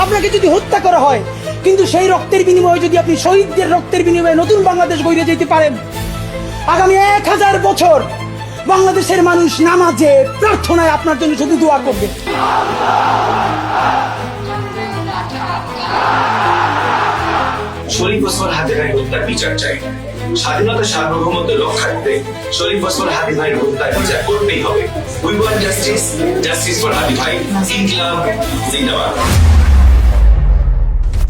আপনাকে যদি হত্যা করা হয়, কিন্তু সেই রক্তের বিনিময়ে যদি আপনি শহীদদের রক্তের বিনিময়ে নতুন বাংলাদেশ গড়ে যেতে পারেন, আগামী 1000 বছর বাংলাদেশের মানুষ নামাজে প্রার্থনায় আপনার জন্য শুধু দোয়া করবে। শরীফ ওসমান হাদি ভাইয়ের হত্যার বিচার চাই। স্বাধীনতা সার্বভৌমত্ব রক্ষার্থে শরীফ ওসমান হাদি ভাইয়ের হত্যার বিচার করতেই হবে। We want justice, justice for Hadi ভাই। ইনকিলাব জিন্দাবাদ।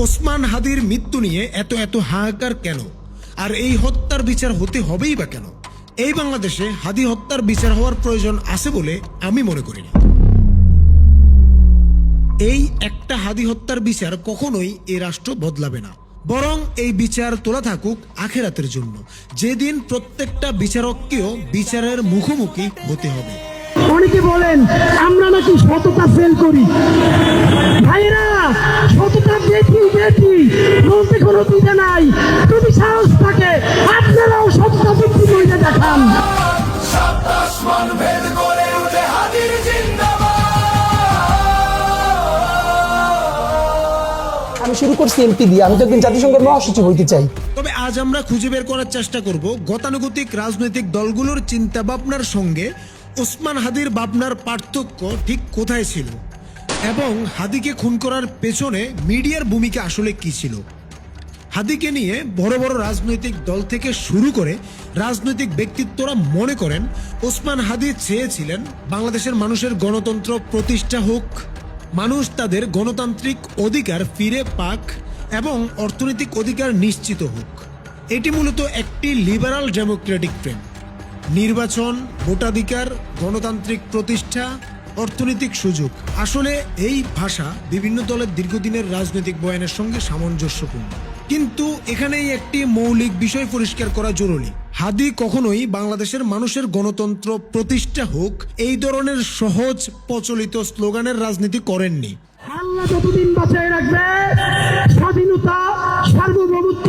ওসমান হাদির মৃত্যু নিয়ে এত হাহাকার কেন, আর এই হত্যার বিচার হতে হবেই বা কেন? এই বাংলাদেশে হাদি হত্যার বিচার হওয়ার প্রয়োজন আছে বলে আমি মনে করি না। এই একটা হাদি হত্যার বিচার কখনোই এই রাষ্ট্র বদলাবে না, বরং এই বিচার তোলা থাকুক আখেরাতের জন্য, যেদিন প্রত্যেকটা বিচারককেও বিচারের মুখোমুখি হতে হবে। অনেকে বলেন আমরা নাকি সততা ফেল করি। ভাইরা, সততা দেখি বলতে কোনো দিতে নাই। যদি সাহস থাকে আপনারাও সততা বৃদ্ধি করে দেখান। আমি শুরু করছি এমপি দিয়ে, আমি তো একদিন জাতিসংঘের মহাসচিব হইতে চাই। তবে আজ আমরা খুঁজে বের করার চেষ্টা করব গতানুগতিক রাজনৈতিক দলগুলোর চিন্তা ভাবনার সঙ্গে ওসমান হাদির ভাবনার পার্থক্য ঠিক কোথায় ছিল, এবং হাদিকে খুন করার পেছনে মিডিয়ার ভূমিকা আসলে কি ছিল। হাদিকে নিয়ে বড় বড় রাজনৈতিক দল থেকে শুরু করে রাজনৈতিক ব্যক্তিত্বরা মনে করেন ওসমান হাদি চেয়েছিলেন বাংলাদেশের মানুষের গণতন্ত্র প্রতিষ্ঠা হোক, মানুষ তাদের গণতান্ত্রিক অধিকার ফিরে পাক এবং অর্থনৈতিক অধিকার নিশ্চিত হোক। এটি মূলত একটি লিবারাল ডেমোক্রেটিক ফ্রেম। নির্বাচন, ভোটাধিকার, গণতান্ত্রিক প্রতিষ্ঠা, অর্থনৈতিক সুযোগ, আসলে এই ভাষা বিভিন্ন দলের দীর্ঘদিনের রাজনৈতিক বয়ানের সঙ্গে সামঞ্জস্যপূর্ণ। কিন্তু এখানেই একটি মৌলিক বিষয় পরিষ্কার করা জরুরি। হাদি কখনোই বাংলাদেশের মানুষের গণতন্ত্র প্রতিষ্ঠা হোক এই ধরনের সহজ প্রচলিত স্লোগানের রাজনীতি করেননি। আল্লাহ যতদিন বাঁচায় রাখবে, স্বাধীনতা, সার্বভৌমত্ব,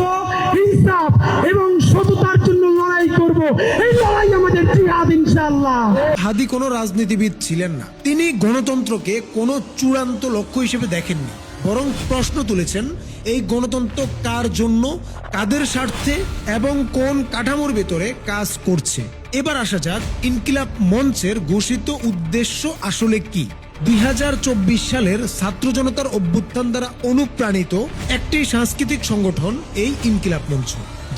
ইনসাফ এবং সততার জন্য লড়াই করব। এই লড়াই আমাদের জিহাদ ইনশাআল্লাহ। হাদি কোনো রাজনীতিবিদ ছিলেন না। তিনি গণতন্ত্রকে কোনো চূড়ান্ত লক্ষ্য হিসেবে দেখেননি, বরং প্রশ্ন তুলেছেন এই গণতন্ত্র কার জন্য, কাদের স্বার্থে এবং কোন কাঠামোর ভেতরে কাজ করছে। এবার আসা যাক ইনকিলাব মঞ্চের ঘোষিত উদ্দেশ্য আসলে কি। 2024 সালের ছাত্র জনতার অভ্যুত্থান দ্বারা অনুপ্রাণিত একটি সাংস্কৃতিক সংগঠন এই ইনকিলাব মঞ্চ,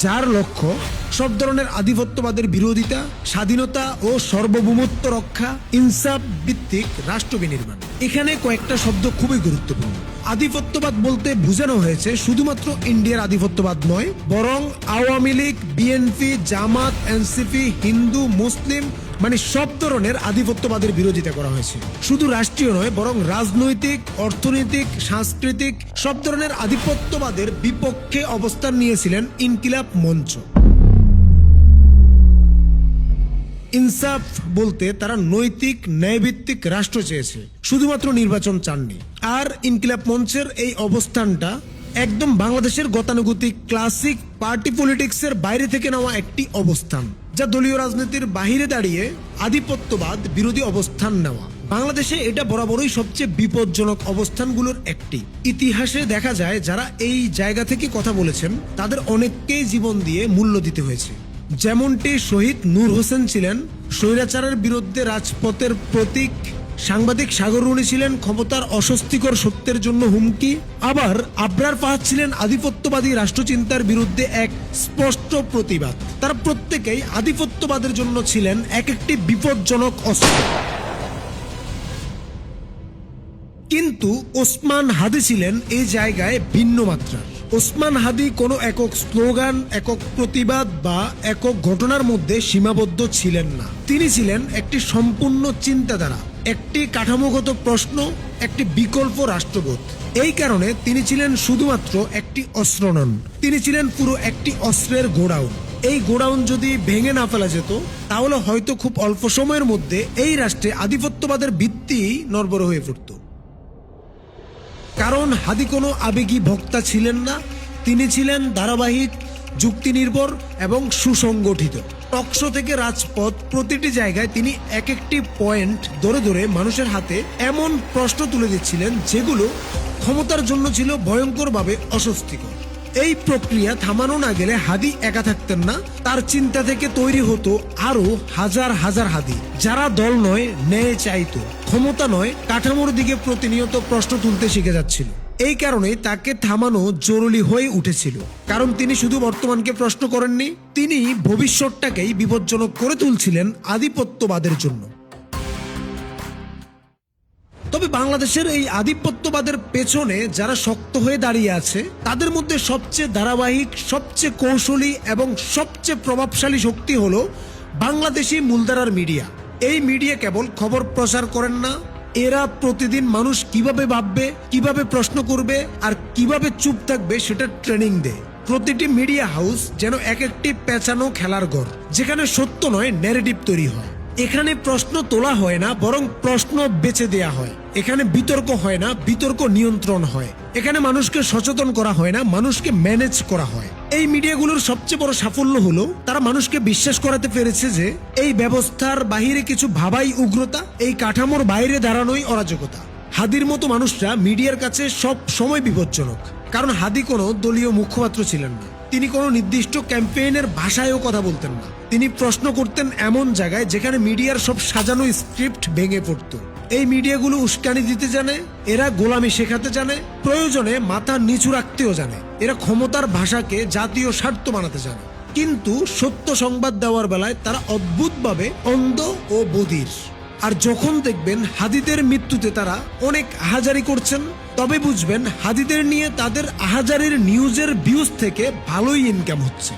যার লক্ষ্য সব ধরনের আধিপত্যবাদের বিরোধিতা, স্বাধীনতা ও সার্বভৌমত্ব রক্ষা, ইনসাফ ভিত্তিক রাষ্ট্র বিনির্মাণ। এখানে কয়েকটা শব্দ খুবই গুরুত্বপূর্ণ। আধিপত্যবাদ বলতে বোঝানো হয়েছে শুধুমাত্র ইন্ডিয়ার আধিপত্যবাদ নয়, বরং আওয়ামী লীগ, বিএনপি, জামাত, এনসিপি, হিন্দু, মুসলিম, মানে সব ধরনের আধিপত্যবাদের বিরোধিতা করা হয়েছে। শুধু রাষ্ট্রীয় নয়, বরং রাজনৈতিক, অর্থনৈতিক, সাংস্কৃতিক সব ধরনের আধিপত্যবাদের বিপক্ষে অবস্থান নিয়েছিলেন ইনকিলাব মঞ্চ। ইনসাফ বলতে তারা নৈতিক, ন্যায়ভিত্তিক রাষ্ট্র চেয়েছে, শুধুমাত্র নির্বাচন চাননি। আর ইনকিলাব মঞ্চের এই অবস্থানটা একদম বাংলাদেশের গতানুগতিক ক্লাসিক পার্টি পলিটিক্সের বাইরে থেকে নেওয়া একটি অবস্থান, যা দলীয় রাজনীতির বাহিরে দাঁড়িয়ে আধিপত্যবাদ বিরোধী অবস্থান নেওয়া। বাংলাদেশে এটা বরাবরই সবচেয়ে বিপজ্জনক অবস্থানগুলোর একটি। ইতিহাসে দেখা যায় যারা এই জায়গা থেকে কথা বলেছেন তাদের অনেককেই জীবন দিয়ে মূল্য দিতে হয়েছে। যেমনটি শহীদ নূর হোসেন ছিলেন স্বৈরাচারের বিরুদ্ধে রাজপথের প্রতীক, সাংবাদিক সাগর রুনি ছিলেন ক্ষমতার অস্বস্তিকর সত্যের জন্য হুমকি, আবার আবরার ফাহাদ ছিলেন আধিপত্যবাদী রাষ্ট্রচিন্তার বিরুদ্ধে এক স্পষ্ট প্রতিবাদ। তারা প্রত্যেকেই আধিপত্যবাদের জন্য ছিলেন এক একটি বিপজ্জনক অস্ত্র। কিন্তু ওসমান হাদি ছিলেন এই জায়গায় ভিন্ন মাত্রার। ওসমান হাদি কোনো একক স্লোগান, একক প্রতিবাদ বা একক ঘটনার মধ্যে সীমাবদ্ধ ছিলেন না। তিনি ছিলেন একটি সম্পূর্ণ চিন্তাধারা, একটি কাঠামোগত প্রশ্ন, একটি বিকল্প রাষ্ট্রবোধ। এই কারণে তিনি ছিলেন শুধুমাত্র একটি অস্ত্র নন, তিনি ছিলেন পুরো একটি অস্ত্রের গোডাউন। এই গোডাউন যদি ভেঙে না ফেলা যেত, তাহলে হয়তো খুব অল্প সময়ের মধ্যে এই রাষ্ট্রে আধিপত্যবাদের ভিত্তি নড়বড় হয়ে পড়ত। কারণ হাদি কোনো আবেগী বক্তা ছিলেন না, তিনি ছিলেন ধারাবাহিক, যুক্তি নির্ভর এবং সুসংগঠিত। টকশো থেকে রাজপথ, প্রতিটি জায়গায় তিনি এক একটি পয়েন্ট ধরে ধরে মানুষের হাতে এমন প্রশ্ন তুলে দিচ্ছিলেন যেগুলো ক্ষমতার জন্য ছিল ভয়ঙ্করভাবে অস্বস্তিকর। এই প্রক্রিয়া থামানো না গেলে হাদি একা থাকতেন না, তার চিন্তা থেকে তৈরি হতো আরো হাজার হাজার হাদি, যারা দল নয় ন্যায় চাইতো, ক্ষমতা নয় কাঠামোর দিকে প্রতিনিয়ত প্রশ্ন তুলতে শিখে যাচ্ছিল। এই কারণে তাকে থামানো জরুরি হয়ে উঠেছিল, কারণ তিনি শুধু বর্তমানকে প্রশ্ন করেননি, তিনি ভবিষ্যৎটাকেই বিপজ্জনক করে তুলছিলেন আধিপত্যবাদের জন্য। তবে বাংলাদেশের এই আধিপত্যবাদের পেছনে যারা শক্ত হয়ে দাঁড়িয়ে আছে, তাদের মধ্যে সবচেয়ে ধারাবাহিক, সবচেয়ে কৌশলী এবং সবচেয়ে প্রভাবশালী শক্তি হলো বাংলাদেশি মূলধারার মিডিয়া। এই মিডিয়া কেবল খবর প্রচার করেন না, এরা প্রতিদিন মানুষ কিভাবে ভাববে, কিভাবে প্রশ্ন করবে আর কিভাবে চুপ থাকবে সেটা ট্রেনিং দেয়। প্রতিটি মিডিয়া হাউস যেন এক একটি পেঁচানো খেলার ঘর, যেখানে সত্য নয় ন্যারেটিভ তৈরি হয়। এখানে প্রশ্ন তোলা হয় না, বরং প্রশ্ন বেছে দেয়া হয়। এখানে বিতর্ক হয় না, বিতর্ক নিয়ন্ত্রণ হয়। এখানে মানুষকে সচেতন করা হয় না, মানুষকে ম্যানেজ করা হয়। এই মিডিয়াগুলোর সবচেয়ে বড় সাফল্য হলো তারা মানুষকে বিশ্বাস করাতে পেরেছে যে এই ব্যবস্থার বাহিরে কিছু ভাবাই উগ্রতা, এই কাঠামোর বাইরে দাঁড়ানোই অরাজকতা। হাদির মতো মানুষরা মিডিয়ার কাছে সব সময় বিপজ্জনক, কারণ হাদি কোনো দলীয় মুখপাত্র ছিলেন না, তিনি কোনো নির্দিষ্ট ক্যাম্পেইনের ভাষায়ও কথা বলতেন না। তিনি প্রশ্ন করতেন এমন জায়গায় যেখানে মিডিয়ার সব সাজানো স্ক্রিপ্ট ভেঙে পড়ত। এই মিডিয়াগুলো উস্কানি দিতে জানে, এরা গোলামি শেখাতে জানে, প্রয়োজনে মাথা নিচু রাখতেও জানে। এরা ক্ষমতার ভাষাকে জাতীয় স্বার্থ বানাতে জানে, কিন্তু সত্য সংবাদ দেওয়ার বেলায় তারা অদ্ভুতভাবে অন্ধ ও বধির। আর যখন দেখবেন হাদিদের মৃত্যুতে তারা অনেক আহাজারি করছেন, তবে বুঝবেন হাদিদের নিয়ে তাদের আহাজারির নিউজের ভিউজ থেকে ভালোই ইনকাম হচ্ছে।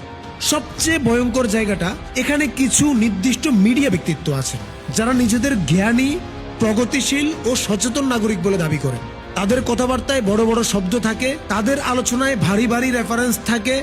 সবচেয়ে ভয়ঙ্কর জায়গাটা, এখানে কিছু নির্দিষ্ট মিডিয়া ব্যক্তিত্ব আছেন যারা নিজেদের জ্ঞানী, প্রগতিশীল ও সচেতন নাগরিক বলে দাবি করেন। তাদের কথাবার্তায় বড় বড় শব্দ থাকে, তাদের আলোচনায় ভারী ভারী রেফারেন্স থাকে,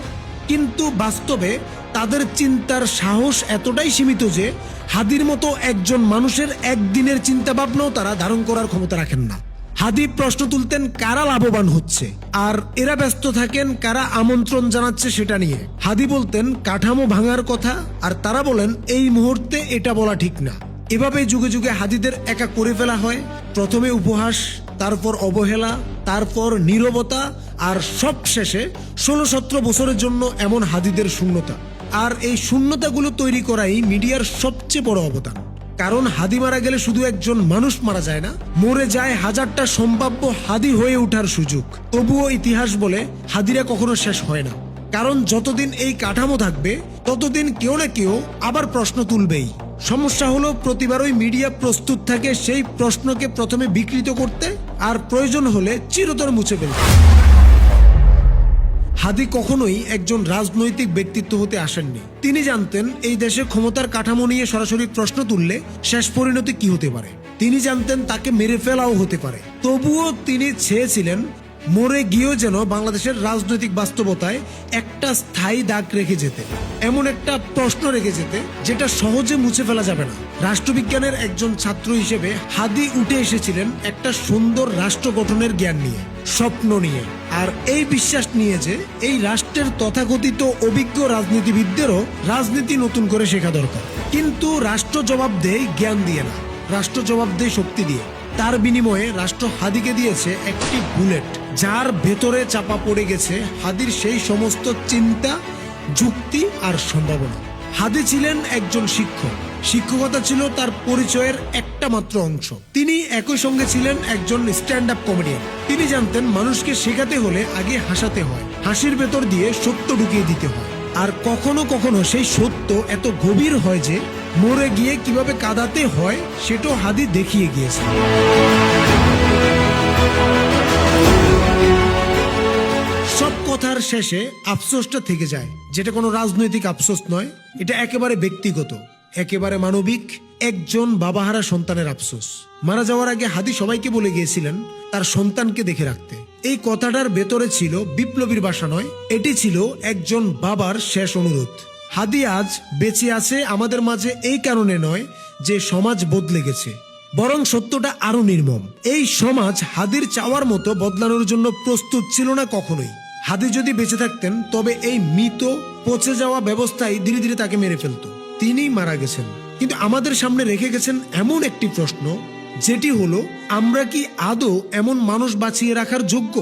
কিন্তু বাস্তবে তাদের চিন্তার সাহস এতটাই সীমিত যে হাদির মতো একজন মানুষের একদিনের চিন্তা ভাবনাও তারা ধারণ করার ক্ষমতা রাখেন না। হাদি প্রশ্ন তুলতেন কারা লাভবান হচ্ছে, আর এরা ব্যস্ত থাকেন কারা আমন্ত্রণ জানাচ্ছে সেটা নিয়ে। হাদি বলতেন কাঠামো ভাঙার কথা, আর তারা বলেন এই মুহূর্তে এটা বলা ঠিক না। এভাবে যুগে যুগে হাদিদের একা করে ফেলা হয়। প্রথমে উপহাস, তারপর অবহেলা, তারপর নীরবতা, আর সব শেষে 16-17 বছরের জন্য এমন হাদিদের শূন্যতা। আর এই শূন্যতাগুলো তৈরি করাই মিডিয়ার সবচেয়ে বড় অবদান। কারণ হাদি মারা গেলে শুধু একজন মানুষ মারা যায় না, মরে যায় হাজারটা সম্ভাব্য হাদি হয়ে ওঠার সুযোগ। তবুও ইতিহাস বলে হাদিরা কখনো শেষ হয় না, কারণ যতদিন এই কাঠামো থাকবে ততদিন কেউ না কেউ আবার প্রশ্ন তুলবেই। সমস্যা হলো প্রতিবারই মিডিয়া প্রস্তুত থাকে সেই প্রশ্নকে প্রথমে বিকৃত করতে, আর প্রয়োজন হলে চিরতর মুছে ফেলতে। হাদি কখনোই একজন রাজনৈতিক ব্যক্তিত্ব হতে আসেননি। তিনি জানতেন এই দেশে ক্ষমতার কাঠামো নিয়ে সরাসরি প্রশ্ন তুললে শেষ পরিণতি কি হতে পারে। তিনি জানতেন তাকে মেরে ফেলাও হতে পারে। তবুও তিনি চেয়েছিলেন মরে গিয়েও যেন বাংলাদেশের রাজনৈতিক বাস্তবতায় একটা স্থায়ী দাগ রেখে যেতে, এমন একটা প্রশ্ন রেখে যেতে যেটা সহজে মুছে ফেলা যাবে না। রাষ্ট্রবিজ্ঞানের একজন ছাত্র হিসেবে হাদি উঠে এসেছিলেন একটা সুন্দর রাষ্ট্র গঠনের জ্ঞান নিয়ে, স্বপ্ন নিয়ে, আর এই বিশ্বাস নিয়ে যে এই রাষ্ট্রের তথাকথিত অভিজ্ঞ রাজনীতিবিদদেরও রাজনীতি নতুন করে শেখা দরকার। কিন্তু রাষ্ট্র জবাব দেয় জ্ঞান দিয়ে না, রাষ্ট্র জবাব দেয় শক্তি দিয়ে। তার বিনিময়ে রাষ্ট্র হাদিকে দিয়েছে একটি বুলেট, যার ভেতরে চাপা পড়ে গেছে হাদির সেই সমস্ত চিন্তা, যুক্তি আর সম্ভাবনা। হাদি ছিলেন একজন শিক্ষক, শিক্ষকতা ছিল তার পরিচয়ের একটা মাত্র অংশ। তিনি একই সঙ্গে ছিলেন একজন স্ট্যান্ড আপ কমেডিয়ান। তিনি জানতেন মানুষকে শেখাতে হলে আগে হাসাতে হয়, হাসির ভেতর দিয়ে সত্য ঢুকিয়ে দিতে হয়। আর কখনো কখনো সেই সত্য এত গভীর হয় যে মরে গিয়ে কিভাবে কাঁদাতে হয় সেটাও হাদি দেখিয়ে গিয়েছে। সব কথার শেষে আফসোসটা থেকে যায়, যেটা কোনো রাজনৈতিক আফসোস নয়, এটা একেবারে ব্যক্তিগত, একেবারে মানবিক। একজন বাবাহারা সন্তানের আফসোস। মারা যাওয়ার আগে হাদি সবাইকে বলে গিয়েছিলেন তার সন্তানকে দেখে রাখতে। এই কথাটার ভেতরে ছিল বিপ্লবীর ভাষা নয়, এটি ছিল একজন বাবার শেষ অনুরোধ। হাদি আজ বেঁচে আছে আমাদের মাঝে এই কারণে নয় যে সমাজ বদলে গেছে, বরং সত্যটা আরো নির্মম। এই সমাজ হাদির চাওয়ার মতো বদলানোর জন্য প্রস্তুত ছিল না কখনোই। হাদি যদি বেঁচে থাকতেন তবে এই মৃত পচে যাওয়া ব্যবস্থায় ধীরে ধীরে তাকে মেরে ফেলতো। তিনি মারা গেছেন, কিন্তু আমাদের সামনে রেখে গেছেন এমন একটি প্রশ্ন যেটি হলো আমরা কি আদৌ এমন মানুষ বাঁচিয়ে রাখার যোগ্য।